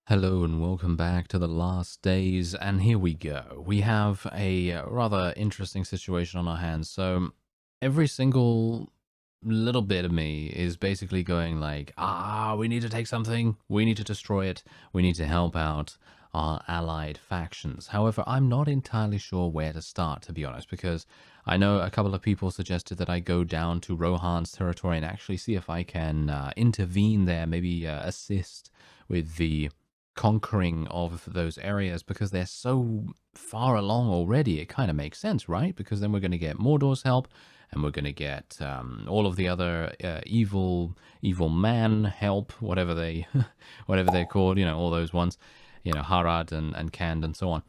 Hello and welcome back to the last days, and here we go. We have a rather interesting situation on our hands. So every single little bit of me is basically going like, we need to take something, we need to destroy it, we need to help out our allied factions. However, I'm not entirely sure where to start, to be honest, because I know a couple of people suggested that I go down to Rohan's territory and actually see if I can intervene there, maybe assist with the conquering of those areas, because they're so far along already. It kind of makes sense, right? Because then we're going to get Mordor's help, and we're going to get all of the other evil man help, whatever they whatever they're called, all those ones, Harad and Kand and so on.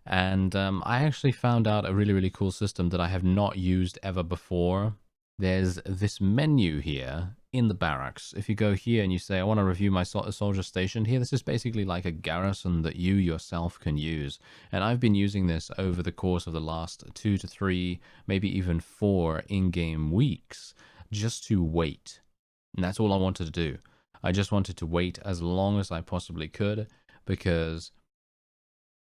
And I actually found out a really cool system that I have not used ever before. There's this menu here in the barracks. If you go here and you say, I want to review my soldier stationed here, this is basically like a garrison that you yourself can use. And I've been using this over the course of the last 2 to 3, maybe even 4 in-game weeks, just to wait. And that's all I wanted to do. I just wanted to wait as long as I possibly could, because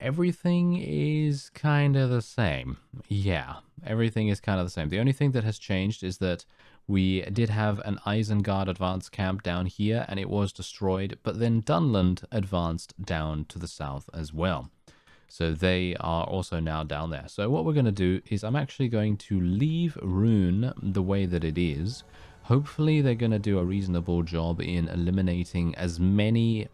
everything is kind of the same. Yeah, everything is kind of the same. The only thing that has changed is that we did have an Isengard advanced camp down here, and it was destroyed, but then Dunland advanced down to the south as well. So they are also now down there. So what we're going to do is I'm actually going to leave Rune the way that it is. Hopefully they're going to do a reasonable job in eliminating as many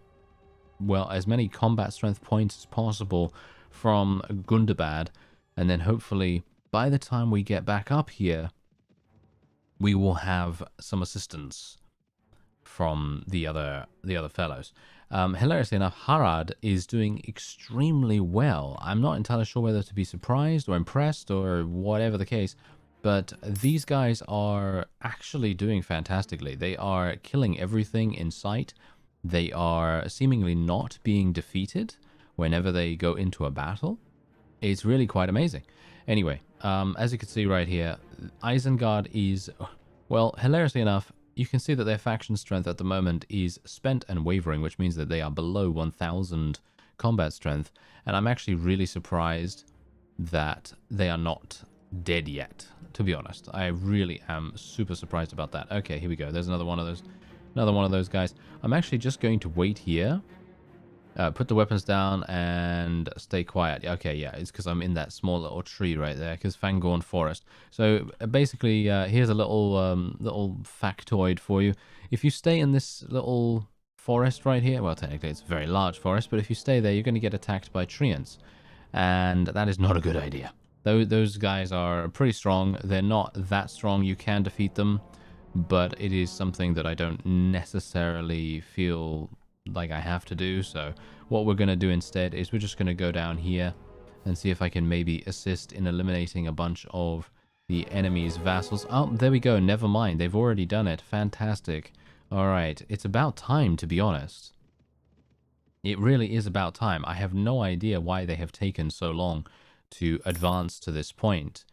combat strength points as possible from Gundabad, and then hopefully by the time we get back up here, we will have some assistance from the other fellows. Hilariously enough, Harad is doing extremely well. I'm not entirely sure whether to be surprised or impressed or whatever the case, but these guys are actually doing fantastically. They are killing everything in sight. They are seemingly not being defeated whenever they go into a battle. It's really quite amazing. Anyway, as you can see right here, Isengard is, well, hilariously enough, you can see that their faction strength at the moment is spent and wavering, which means that they are below 1000 combat strength. And I'm actually really surprised that they are not dead yet, to be honest. I really am super surprised about that. Okay, here we go. There's another one of those guys. I'm actually just going to wait here. Put the weapons down and stay quiet. Okay, yeah, it's because I'm in that small little tree right there, because Fangorn Forest. So basically, here's a little factoid for you. If you stay in this little forest right here, well, technically it's a very large forest, but if you stay there, you're going to get attacked by treants, and that is not a good idea. Those guys are pretty strong. They're not that strong. You can defeat them, but it is something that I don't necessarily feel like I have to do. So what we're going to do instead is we're just going to go down here and see if I can maybe assist in eliminating a bunch of the enemy's vassals. Oh, there we go. Never mind. They've already done it. Fantastic. All right. It's about time, to be honest. It really is about time. I have no idea why they have taken so long to advance to this point.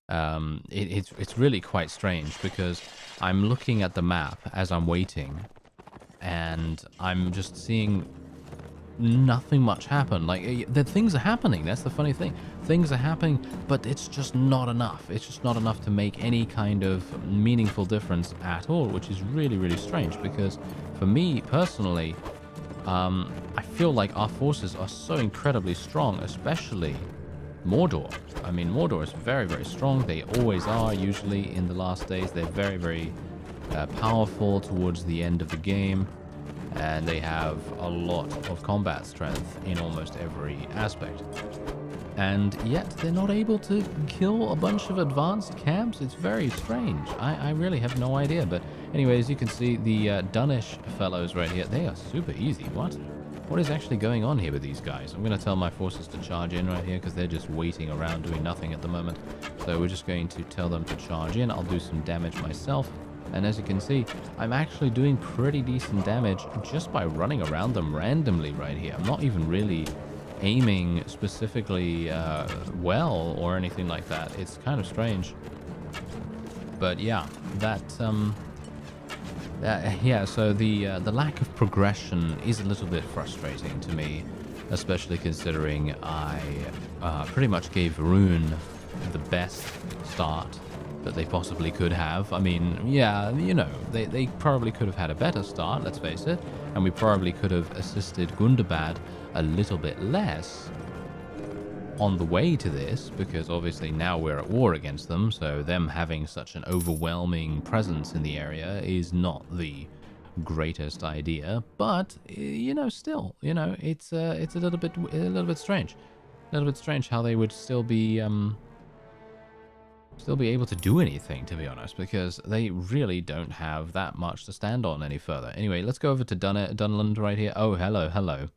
It's really quite strange, because I'm looking at the map as I'm waiting, and I'm just seeing nothing much happen. Like, the things are happening. That's the funny thing. Things are happening, but it's just not enough. It's just not enough to make any kind of meaningful difference at all, which is really strange, because for me personally, I feel like our forces are so incredibly strong, especially Mordor. I mean, Mordor is very strong. They always are, usually in the last days. They're very powerful towards the end of the game, and they have a lot of combat strength in almost every aspect. And yet they're not able to kill a bunch of advanced camps. It's very strange. I really have no idea. But anyway, as you can see, the Dunish fellows right here, they are super easy. What is actually going on here with these guys? I'm going to tell my forces to charge in right here, because they're just waiting around doing nothing at the moment. So we're just going to tell them to charge in. I'll do some damage myself. And as you can see, I'm actually doing pretty decent damage just by running around them randomly right here. I'm not even really aiming specifically well or anything like that. It's kind of strange. But yeah, that Yeah, so the lack of progression is a little bit frustrating to me, especially considering I pretty much gave Rune the best start that they possibly could have. I mean, yeah, you know, they probably could have had a better start, let's face it, and we probably could have assisted Gundabad a little bit less on the way to this, because obviously now we're at war against them, so them having such an overwhelming presence in the area is not the greatest idea. But you know, still, you know, it's a little bit strange, how they would still be able to do anything, to be honest, because they really don't have that much to stand on any further. Anyway, let's go over to Dunland right here. Oh, hello.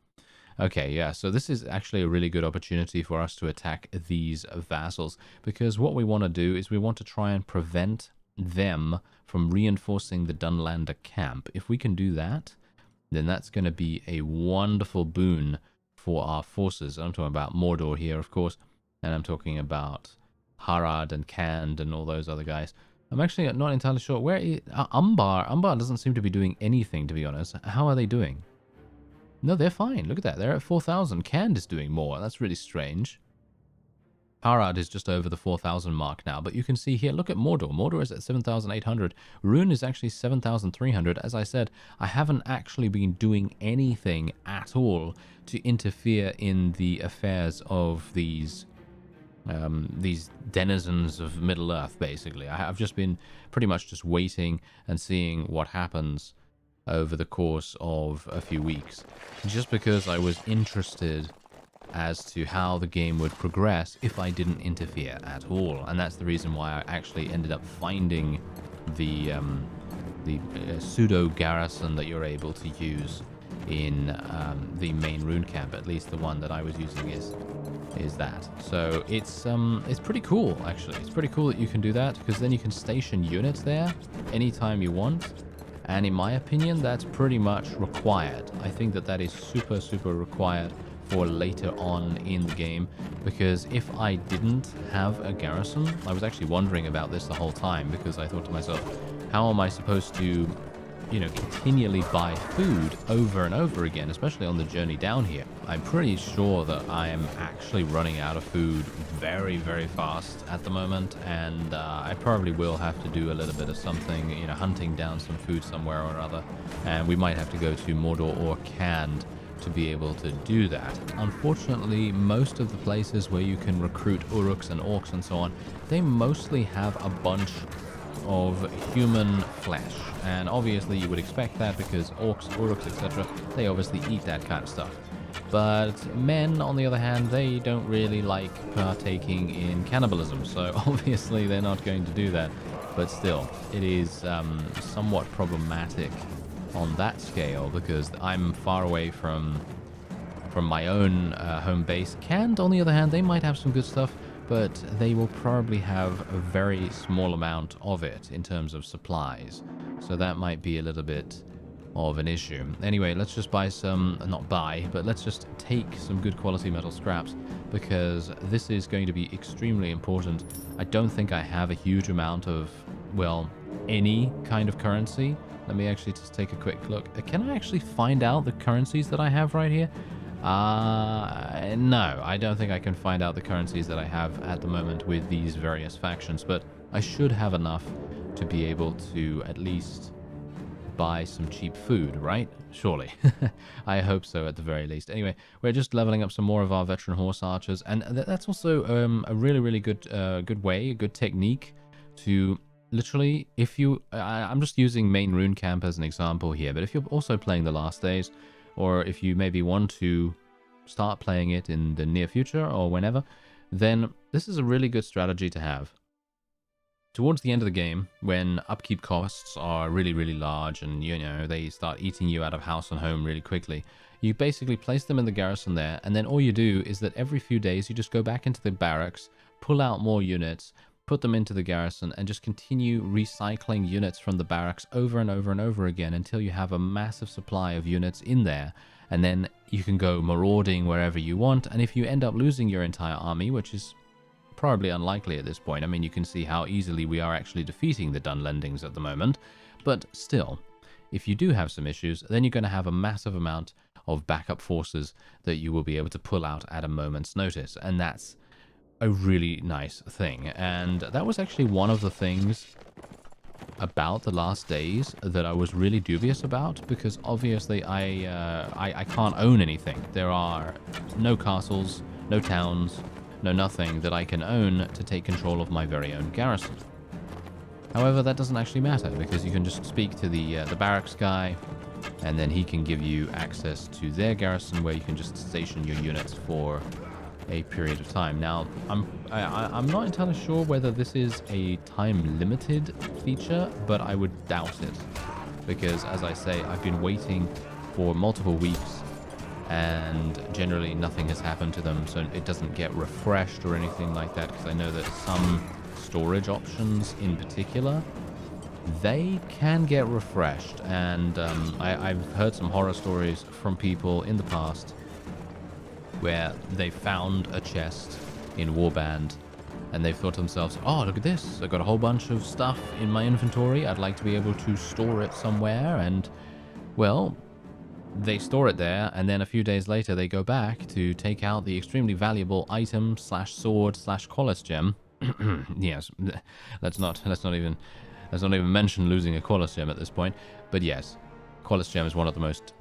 Okay, yeah, so this is actually a really good opportunity for us to attack these vassals, because what we want to do is we want to try and prevent them from reinforcing the Dunlander camp. If we can do that, then that's going to be a wonderful boon for our forces. I'm talking about Mordor here, of course, and I'm talking about Harad and Kand and all those other guys. I'm actually not entirely sure. Where is Umbar? Umbar doesn't seem to be doing anything, to be honest. How are they doing? No, they're fine. Look at that. They're at 4,000. Kand is doing more. That's really strange. Harad is just over the 4,000 mark now. But you can see here, look at Mordor. Mordor is at 7,800. Rune is actually 7,300. As I said, I haven't actually been doing anything at all to interfere in the affairs of these denizens of Middle-earth, basically. I've just been pretty much just waiting and seeing what happens over the course of a few weeks, just because I was interested as to how the game would progress if I didn't interfere at all. And that's the reason why I actually ended up finding the pseudo garrison that you're able to use in the main rune camp. At least the one that I was using is that. So it's pretty cool, actually. It's pretty cool that you can do that, because then you can station units there anytime you want. And in my opinion, that's pretty much required. I think that is super required for later on in the game, because if I didn't have a garrison, I was actually wondering about this the whole time, because I thought to myself, how am I supposed to, you know, continually buy food over and over again, especially on the journey down here? I'm pretty sure that I am actually running out of food very fast at the moment, and I probably will have to do a little bit of something, you know, hunting down some food somewhere or other, and we might have to go to Mordor or Kand to be able to do that. Unfortunately, most of the places where you can recruit Uruks and Orcs and so on, they mostly have a bunch of human flesh, and obviously you would expect that, because Orcs, Uruks, etc., they obviously eat that kind of stuff. But men, on the other hand, they don't really like partaking in cannibalism, so obviously they're not going to do that. But still, it is somewhat problematic on that scale, because I'm far away from my own home base. Kand, on the other hand, they might have some good stuff, but they will probably have a very small amount of it in terms of supplies. So that might be a little bit of an issue. Anyway, let's just buy some, not buy, but let's just take some good quality metal scraps, because this is going to be extremely important. I don't think I have a huge amount of, well, any kind of currency. Let me actually just take a quick look. Can I actually find out the currencies that I have right here? No, I don't think I can find out the currencies that I have at the moment with these various factions, but I should have enough to be able to at least buy some cheap food, right? Surely. I hope so, at the very least. Anyway, we're just leveling up some more of our veteran horse archers, and that's also a really good way, a good technique to literally, if you... I'm just using main rune camp as an example here, but if you're also playing the last days, or if you maybe want to start playing it in the near future or whenever, then this is a really good strategy to have. Towards the end of the game, when upkeep costs are really large, and you know they start eating you out of house and home really quickly, you basically place them in the garrison there, and then all you do is that every few days you just go back into the barracks, pull out more units, put them into the garrison, and just continue recycling units from the barracks over and over again until you have a massive supply of units in there. And then you can go marauding wherever you want, and if you end up losing your entire army, which is probably unlikely at this point, I mean, you can see how easily we are actually defeating the Dunlendings at the moment, but still, if you do have some issues, then you're going to have a massive amount of backup forces that you will be able to pull out at a moment's notice. And that's a really nice thing. And that was actually one of the things about the last days that I was really dubious about, because obviously I can't own anything. There are no castles, no towns, no nothing that I can own to take control of my very own garrison. However, that doesn't actually matter, because you can just speak to the barracks guy, and then he can give you access to their garrison, where you can just station your units for a period of time. Now, I'm not entirely sure whether this is a time-limited feature, but I would doubt it, because, as I say, I've been waiting for multiple weeks, and generally nothing has happened to them, so it doesn't get refreshed or anything like that, because I know that some storage options in particular, they can get refreshed, and I've heard some horror stories from people in the past where they found a chest in Warband and they've thought to themselves, oh, look at this, I've got a whole bunch of stuff in my inventory, I'd like to be able to store it somewhere, and, well, they store it there, and then a few days later they go back to take out the extremely valuable item slash sword slash Qualis gem. Yes, let's not even mention losing a Qualis gem at this point. But yes, Qualis gem is one of the most,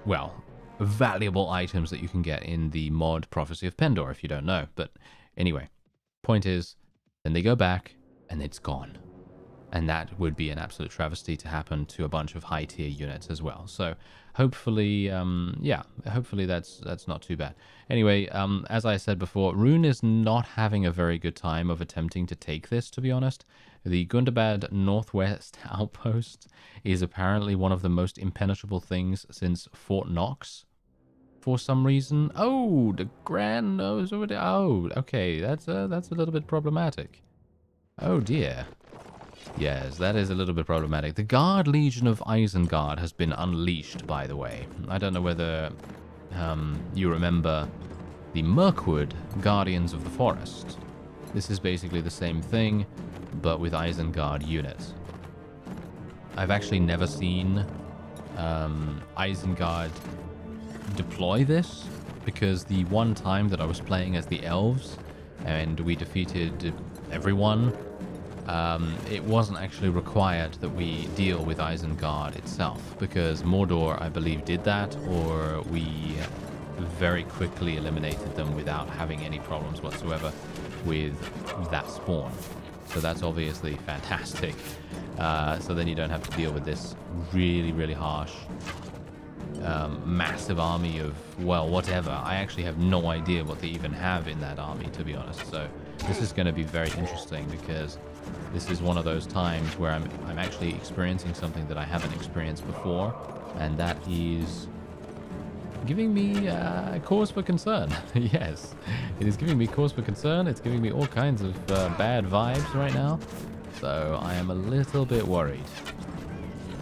well, valuable items that you can get in the mod Prophecy of Pendor, if you don't know. But anyway, point is, then they go back and it's gone. And that would be an absolute travesty to happen to a bunch of high tier units as well. So hopefully, yeah, hopefully that's not too bad. Anyway, as I said before, Rune is not having a very good time of attempting to take this, to be honest. The Gundabad Northwest outpost is apparently one of the most impenetrable things since Fort Knox, for some reason. Oh, the Grand Nose over there. Oh, okay, that's a little bit problematic. Oh dear. Yes, that is a little bit problematic. The Guard Legion of Isengard has been unleashed, by the way. I don't know whether you remember the Mirkwood Guardians of the Forest. This is basically the same thing, but with Isengard units. I've actually never seen Isengard deploy this, because the one time that I was playing as the elves and we defeated everyone, it wasn't actually required that we deal with Isengard itself, because Mordor, I believe, did that, or we very quickly eliminated them without having any problems whatsoever with that spawn. So that's obviously fantastic. So then you don't have to deal with this really, really harsh, massive army of, well, whatever. I actually have no idea what they even have in that army, to be honest. So this is going to be very interesting, because this is one of those times where I'm actually experiencing something that I haven't experienced before, and that is giving me cause for concern. Yes, it is giving me cause for concern. It's giving me all kinds of bad vibes right now, so I am a little bit worried.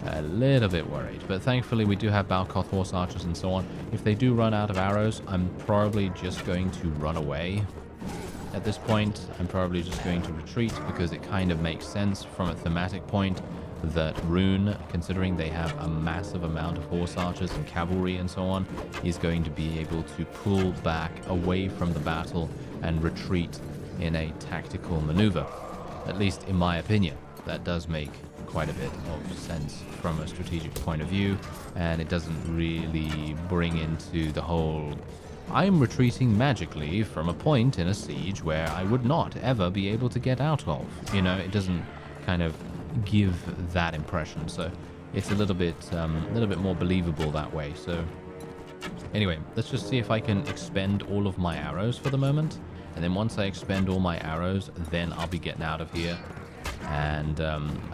A little bit worried, but thankfully we do have Balkoth horse archers and so on. If they do run out of arrows, I'm probably just going to run away. At this point, I'm probably just going to retreat, because it kind of makes sense from a thematic point that Rune, considering they have a massive amount of horse archers and cavalry and so on, is going to be able to pull back away from the battle and retreat in a tactical maneuver. At least in my opinion. That does make quite a bit of sense from a strategic point of view, and it doesn't really bring into the whole I'm retreating magically from a point in a siege where I would not ever be able to get out of. You know, it doesn't kind of give that impression, so it's a little bit more believable that way. So anyway, let's just see if I can expend all of my arrows for the moment, and then once I expend all my arrows, then I'll be getting out of here. And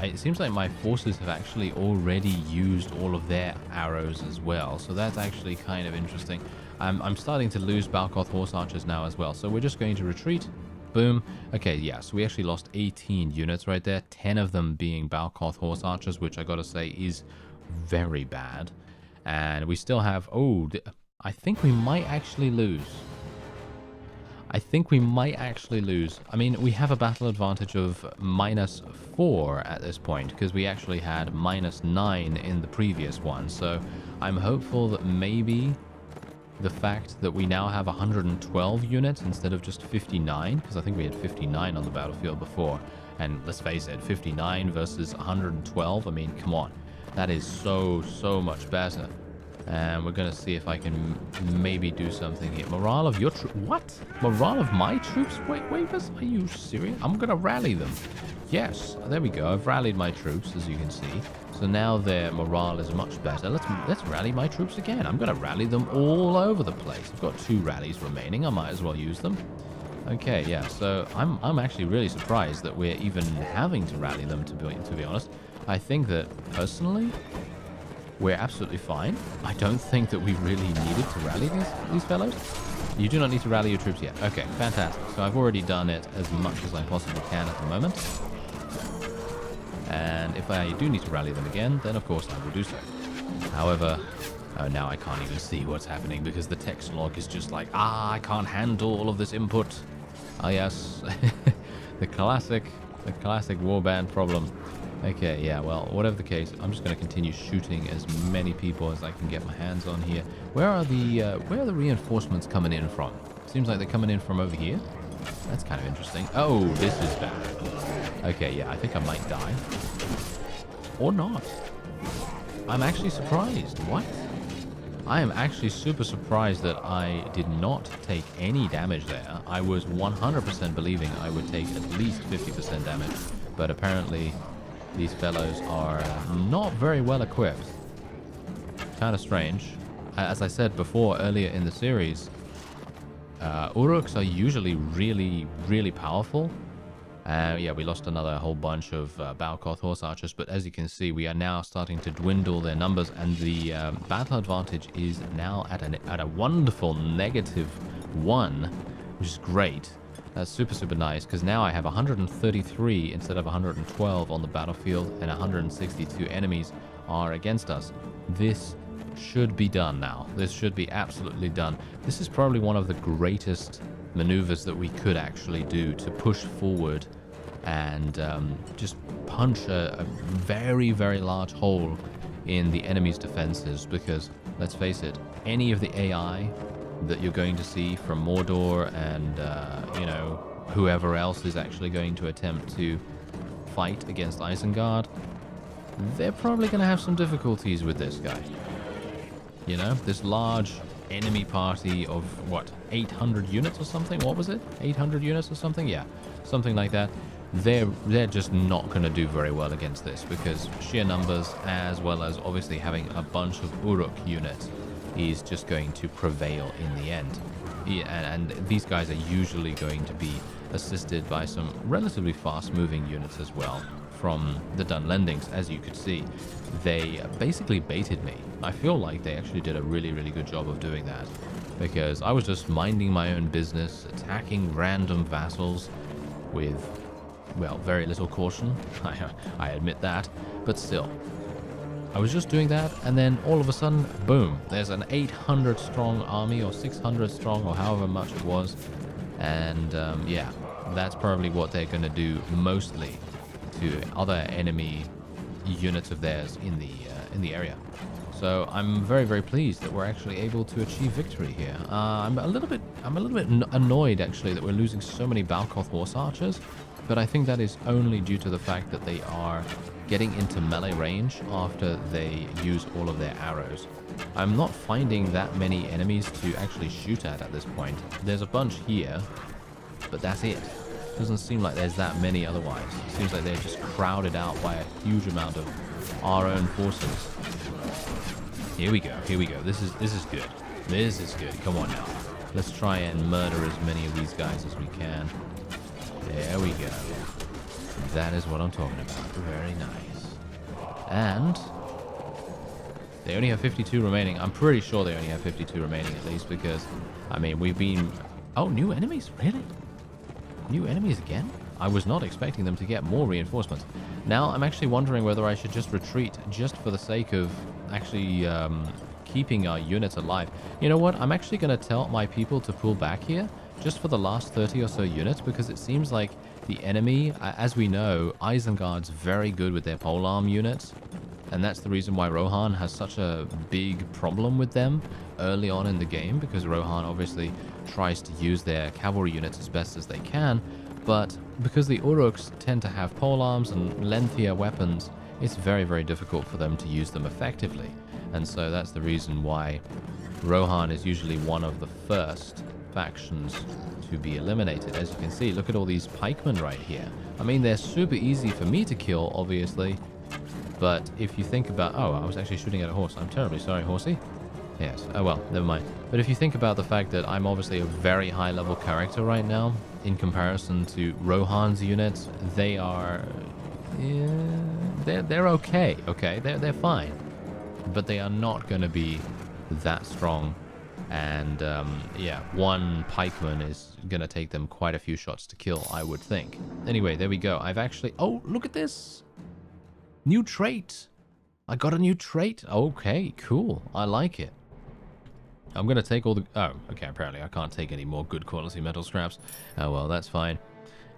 it seems like my forces have actually already used all of their arrows as well, so that's actually kind of interesting. I'm starting to lose Balkoth horse archers now as well, so we're just going to retreat. Boom. Okay, yeah, so we actually lost 18 units right there, 10 of them being Balkoth horse archers, which I gotta say is very bad. And we still have, I think we might actually lose. I think we might actually lose. I mean, we have a battle advantage of -4 at this point, because we actually had -9 in the previous one. So I'm hopeful that maybe the fact that we now have 112 units instead of just 59, because I think we had 59 on the battlefield before. And let's face it, 59 versus 112, I mean, come on. That is so much better. And we're going to see if I can maybe do something here. Morale of your troops? What? Morale of my troops? Wait, are you serious? I'm going to rally them. Yes, there we go. I've rallied my troops, as you can see. So now their morale is much better. Let's rally my troops again. I'm going to rally them all over the place. I've got 2 rallies remaining. I might as well use them. Okay, yeah. So I'm actually really surprised that we're even having to rally them. To be honest, I think that personally, we're absolutely fine. I don't think that we really needed to rally these fellows. You do not need to rally your troops yet. Okay, fantastic. So I've already done it as much as I possibly can at the moment. And if I do need to rally them again, then of course I will do so. However, now I can't even see what's happening because the text log is just like, I can't handle all of this input. Ah, yes. the classic Warband problem. Okay, yeah, well, whatever the case, I'm just going to continue shooting as many people as I can get my hands on here. Where are the reinforcements coming in from? Seems like they're coming in from over here. That's kind of interesting. Oh, this is bad. Okay, yeah, I think I might die. Or not. I'm actually surprised. What? I am actually super surprised that I did not take any damage there. I was 100% believing I would take at least 50% damage, but apparently these fellows are not very well equipped. Kind of strange. As I said before earlier in the series, Uruks are usually really powerful. Yeah, we lost another whole bunch of Balkoth horse archers, but as you can see, we are now starting to dwindle their numbers, and the battle advantage is now at a wonderful -1, which is great. That's super nice, because now I have 133 instead of 112 on the battlefield, and 162 enemies are against us. This should be done now. This should be absolutely done. This is probably one of the greatest maneuvers that we could actually do to push forward and just punch a very large hole in the enemy's defenses, because let's face it, any of the AI that you're going to see from Mordor and you know, whoever else is actually going to attempt to fight against Isengard, they're probably going to have some difficulties with this guy. You know, this large enemy party of, what, 800 units or something? What was it? 800 units or something? Yeah, something like that. They're just not going to do very well against this, because sheer numbers, as well as obviously having a bunch of Uruk units, is just going to prevail in the end. Yeah, and these guys are usually going to be assisted by some relatively fast-moving units as well from the Dunlendings. As you could see, they basically baited me. I feel like they actually did a really good job of doing that, because I was just minding my own business, attacking random vassals with, well, very little caution. I admit that, but still. I was just doing that, and then all of a sudden, boom, there's an 800 strong army, or 600 strong, or however much it was. And yeah, that's probably what they're going to do mostly to other enemy units of theirs in the area. So I'm very pleased that we're actually able to achieve victory here. I'm a little bit annoyed actually that we're losing so many Balkoth horse archers, but I think that is only due to the fact that they are getting into melee range after they use all of their arrows. I'm not finding that many enemies to actually shoot at this point. There's a bunch here, but that's it. Doesn't seem like there's that many otherwise. It seems like they're just crowded out by a huge amount of our own forces. Here we go. This is good. This is good. Come on now. Let's try and murder as many of these guys as we can. There we go. That is what I'm talking about. Very nice. And they only have 52 remaining. I'm pretty sure they only have 52 remaining at least, because, I mean, we've been... Oh, new enemies? Really? New enemies again? I was not expecting them to get more reinforcements. Now, I'm actually wondering whether I should just retreat just for the sake of actually keeping our units alive. You know what? I'm actually going to tell my people to pull back here, just for the last 30 or so units, because it seems like the enemy, as we know, Isengard's very good with their polearm units, and that's the reason why Rohan has such a big problem with them early on in the game, because Rohan obviously tries to use their cavalry units as best as they can, but because the Uruks tend to have polearms and lengthier weapons, it's very, very difficult for them to use them effectively. And so that's the reason why Rohan is usually one of the first factions to be eliminated. As you can see, look at all these pikemen right here. I mean, they're super easy for me to kill, obviously, but if you think about... Oh, I was actually shooting at a horse. I'm terribly sorry, horsey. Yes. Oh, well, never mind. But if you think about the fact that I'm obviously a very high-level character right now, in comparison to Rohan's units, they are... Yeah, they're okay, okay? They're fine. But they are not going to be that strong. And, yeah, one pikeman is going to take them quite a few shots to kill, I would think. Anyway, there we go. I've actually... Oh, look at this! New trait! I got a new trait. Okay, cool. I like it. I'm going to take all the... Oh, okay, apparently I can't take any more good quality metal scraps. Oh, well, that's fine.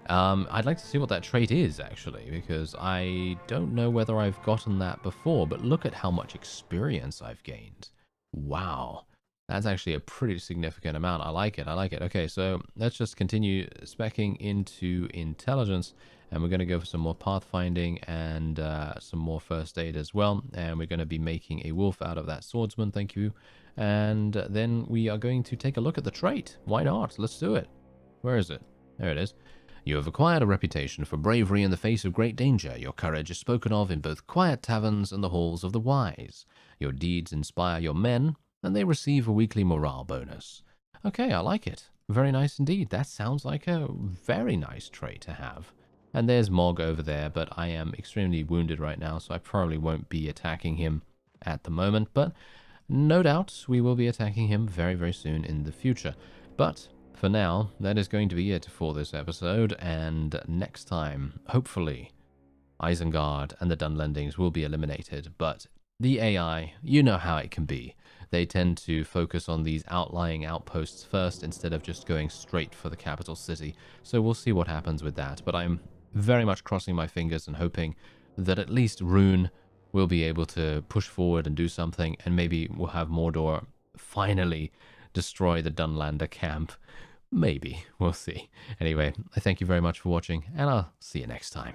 I'd like to see what that trait is, actually, because I don't know whether I've gotten that before, but look at how much experience I've gained. Wow. That's actually a pretty significant amount. I like it. I like it. Okay, so let's just continue speccing into intelligence, and we're going to go for some more pathfinding and some more first aid as well, and we're going to be making a wolf out of that swordsman, thank you. And then we are going to take a look at the trait. Why not? Let's do it. Where is it? There it is. You have acquired a reputation for bravery in the face of great danger. Your courage is spoken of in both quiet taverns and the halls of the wise. Your deeds inspire your men, and they receive a weekly morale bonus. Okay, I like it. Very nice indeed. That sounds like a very nice trait to have. And there's Mog over there, but I am extremely wounded right now, so I probably won't be attacking him at the moment, but no doubt we will be attacking him very, very soon in the future. But for now, that is going to be it for this episode, and next time, hopefully, Isengard and the Dunlendings will be eliminated, but the AI, you know how it can be. They tend to focus on these outlying outposts first instead of just going straight for the capital city, so we'll see what happens with that. But I'm very much crossing my fingers and hoping that at least Rune will be able to push forward and do something, and maybe we'll have Mordor finally destroy the Dunlander camp. Maybe. We'll see. Anyway, I thank you very much for watching, and I'll see you next time.